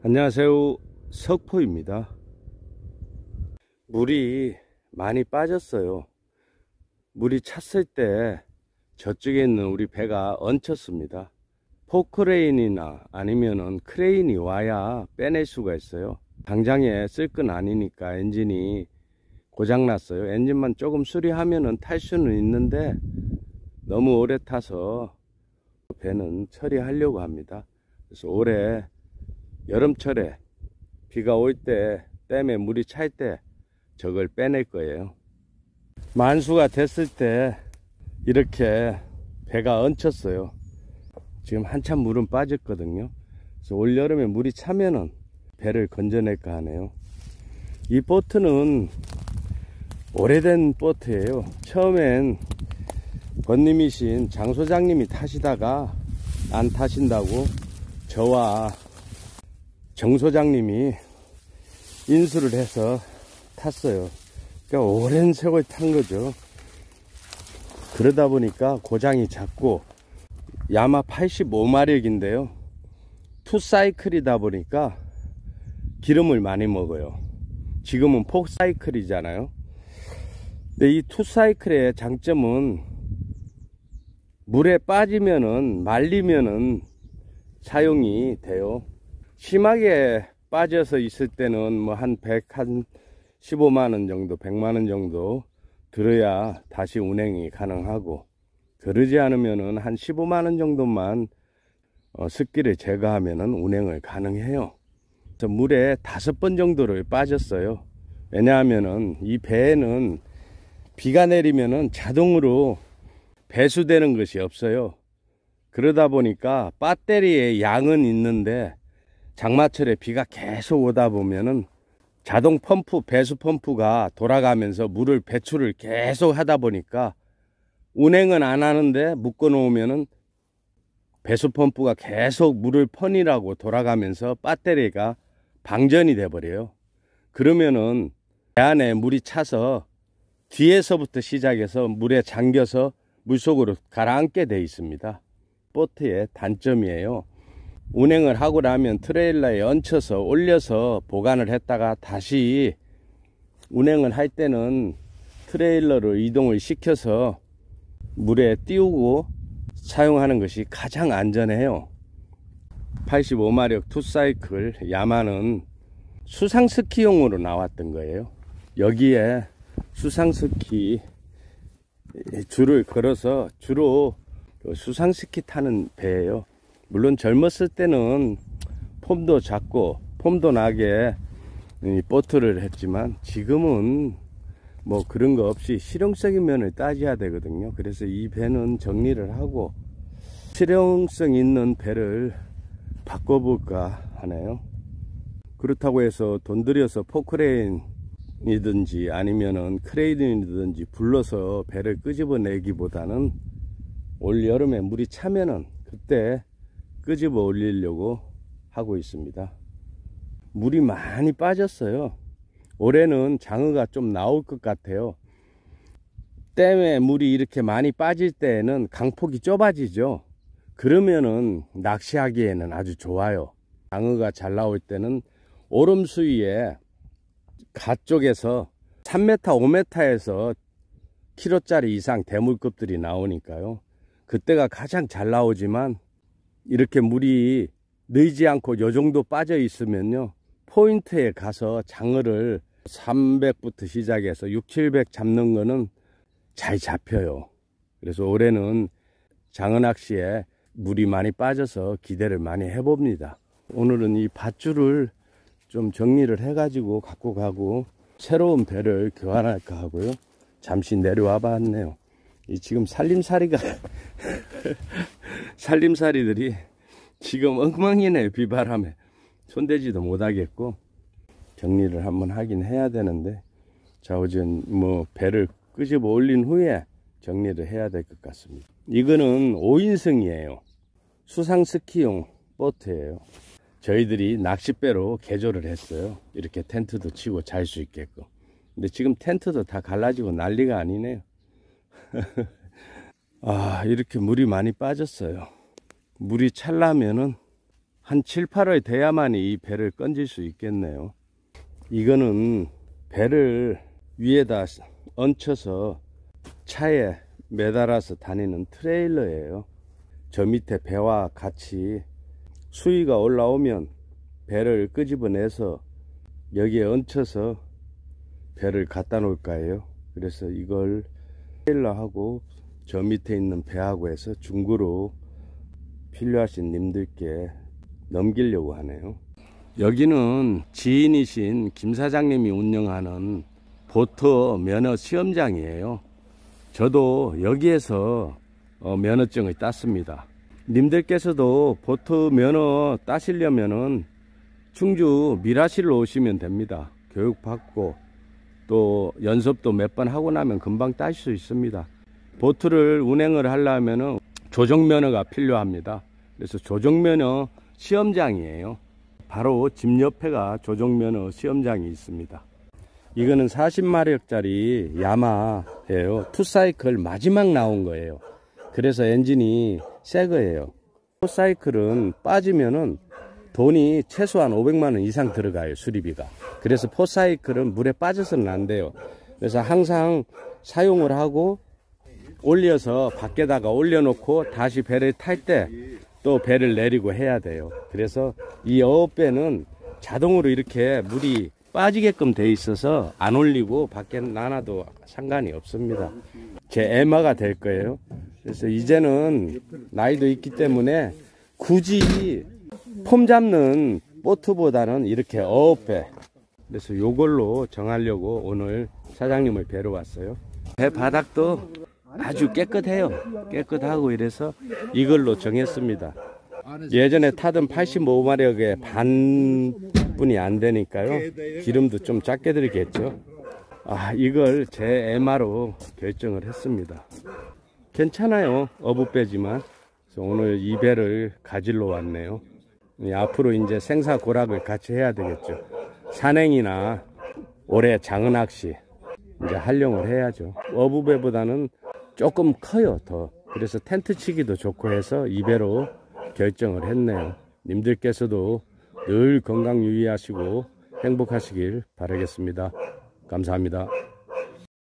안녕하세요, 석포입니다. 물이 많이 빠졌어요. 물이 찼을 때 저쪽에 있는 우리 배가 얹혔습니다. 포크레인이나 아니면은 크레인이 와야 빼낼 수가 있어요. 당장에 쓸 건 아니니까 엔진이 고장났어요. 엔진만 조금 수리하면은 탈 수는 있는데 너무 오래 타서 배는 처리하려고 합니다. 그래서 올해 여름철에 비가 올 때 댐에 물이 찰 때 저걸 빼낼 거예요. 만수가 됐을 때 이렇게 배가 얹혔어요. 지금 한참 물은 빠졌거든요. 그래서 올 여름에 물이 차면은 배를 건져낼까 하네요. 이 보트는 오래된 보트예요. 처음엔 권님이신 장 소장님이 타시다가 안 타신다고 저와 정 소장님이 인수를 해서 탔어요. 그러니까 오랜 세월 탄 거죠. 그러다 보니까 고장이 잦고 야마 85마력인데요 투사이클이다 보니까 기름을 많이 먹어요. 지금은 포사이클이잖아요. 근데 이 투사이클의 장점은 물에 빠지면은 말리면은 사용이 돼요. 심하게 빠져서 있을 때는 뭐 한 15만원 정도 100만원 정도 들어야 다시 운행이 가능하고, 그러지 않으면은 한 15만원 정도만 습기를 제거하면은 운행을 가능해요. 그래서 물에 5번 정도를 빠졌어요. 왜냐하면은 이 배에는 비가 내리면은 자동으로 배수되는 것이 없어요. 그러다 보니까 배터리의 양은 있는데 장마철에 비가 계속 오다 보면은 자동 펌프, 배수 펌프가 돌아가면서 물을 배출을 계속 하다 보니까 운행은 안 하는데 묶어 놓으면은 배수 펌프가 계속 물을 퍼니라고 돌아가면서 배터리가 방전이 돼 버려요. 그러면은 배 안에 물이 차서 뒤에서부터 시작해서 물에 잠겨서 물속으로 가라앉게 돼 있습니다. 보트의 단점이에요. 운행을 하고 나면 트레일러에 얹혀서 올려서 보관을 했다가 다시 운행을 할 때는 트레일러로 이동을 시켜서 물에 띄우고 사용하는 것이 가장 안전해요. 85마력 투사이클 야마는 수상스키용으로 나왔던 거예요. 여기에 수상스키 줄을 걸어서 주로 수상스키 타는 배예요. 물론 젊었을 때는 폼도 작고 폼도 나게 보트를 했지만 지금은 뭐 그런 거 없이 실용적인 면을 따져야 되거든요. 그래서 이 배는 정리를 하고 실용성 있는 배를 바꿔볼까 하네요. 그렇다고 해서 돈 들여서 포크레인이든지 아니면은 크레인이든지 불러서 배를 끄집어내기보다는 올 여름에 물이 차면은 그때 끄집어 올리려고 하고 있습니다. 물이 많이 빠졌어요. 올해는 장어가 좀 나올 것 같아요. 댐에 물이 이렇게 많이 빠질 때에는 강폭이 좁아지죠. 그러면은 낚시하기에는 아주 좋아요. 장어가 잘 나올 때는 오름 수위에 가 쪽에서 3m 5m에서 키로짜리 이상 대물급들이 나오니까요. 그때가 가장 잘 나오지만 이렇게 물이 늘지 않고 요 정도 빠져 있으면요 포인트에 가서 장어를 300부터 시작해서 6, 700 잡는 거는 잘 잡혀요. 그래서 올해는 장어 낚시에 물이 많이 빠져서 기대를 많이 해봅니다. 오늘은 이 밧줄을 좀 정리를 해 가지고 갖고 가고 새로운 배를 교환할까 하고요. 잠시 내려와 봤네요. 이 지금 살림살이가 살림살이들이 지금 엉망이네. 비바람에 손대지도 못하겠고 정리를 한번 하긴 해야 되는데 좌우전 뭐 배를 끄집어 올린 후에 정리를 해야 될 것 같습니다. 이거는 5인승이에요 수상스키용 보트예요. 저희들이 낚싯배로 개조를 했어요. 이렇게 텐트도 치고 잘 수 있게끔. 근데 지금 텐트도 다 갈라지고 난리가 아니네요. 아, 이렇게 물이 많이 빠졌어요. 물이 찰라면은 한 7, 8월 돼야만이 이 배를 건질 수 있겠네요. 이거는 배를 위에다 얹혀서 차에 매달아서 다니는 트레일러예요. 저 밑에 배와 같이 수위가 올라오면 배를 끄집어내서 여기에 얹혀서 배를 갖다 놓을 거예요. 그래서 이걸 트레일러하고 저 밑에 있는 배하고 해서 중고로 필요하신 님들께 넘기려고 하네요. 여기는 지인이신 김 사장님이 운영하는 보트 면허 시험장이에요. 저도 여기에서 면허증을 땄습니다. 님들께서도 보트 면허 따시려면은 충주 미라실로 오시면 됩니다. 교육받고 또 연습도 몇 번 하고 나면 금방 따실 수 있습니다. 보트를 운행을 하려면은 조종면허가 필요합니다. 그래서 조종면허 시험장이에요. 바로 집 옆에가 조종면허 시험장이 있습니다. 이거는 40마력짜리 야마예요. 투사이클 마지막 나온 거예요. 그래서 엔진이 새 거예요. 포사이클은 빠지면은 돈이 최소한 500만원 이상 들어가요, 수리비가. 그래서 포사이클은 물에 빠져서는 안 돼요. 그래서 항상 사용을 하고 올려서 밖에다가 올려놓고 다시 배를 탈 때 또 배를 내리고 해야 돼요. 그래서 이 어업배는 자동으로 이렇게 물이 빠지게끔 돼 있어서 안 올리고 밖에 놔놔도 상관이 없습니다. 제 애마가 될 거예요. 그래서 이제는 나이도 있기 때문에 굳이 폼 잡는 보트보다는 이렇게 어업배, 그래서 요걸로 정하려고 오늘 사장님을 뵈러 왔어요. 배 바닥도 아주 깨끗해요. 깨끗하고 이래서 이걸로 정했습니다. 예전에 타던 85마력의 반뿐이 안 되니까요. 기름도 좀 작게 들겠죠. 이걸 제 MR로 결정을 했습니다. 괜찮아요. 어부배지만. 그래서 오늘 이 배를 가지러 왔네요. 앞으로 이제 생사고락을 같이 해야 되겠죠. 산행이나 올해 장어낚시 이제 활용을 해야죠. 어부배보다는 조금 커요, 더. 그래서 텐트 치기도 좋고 해서 이 배로 결정을 했네요. 님들께서도 늘 건강 유의하시고 행복하시길 바라겠습니다. 감사합니다.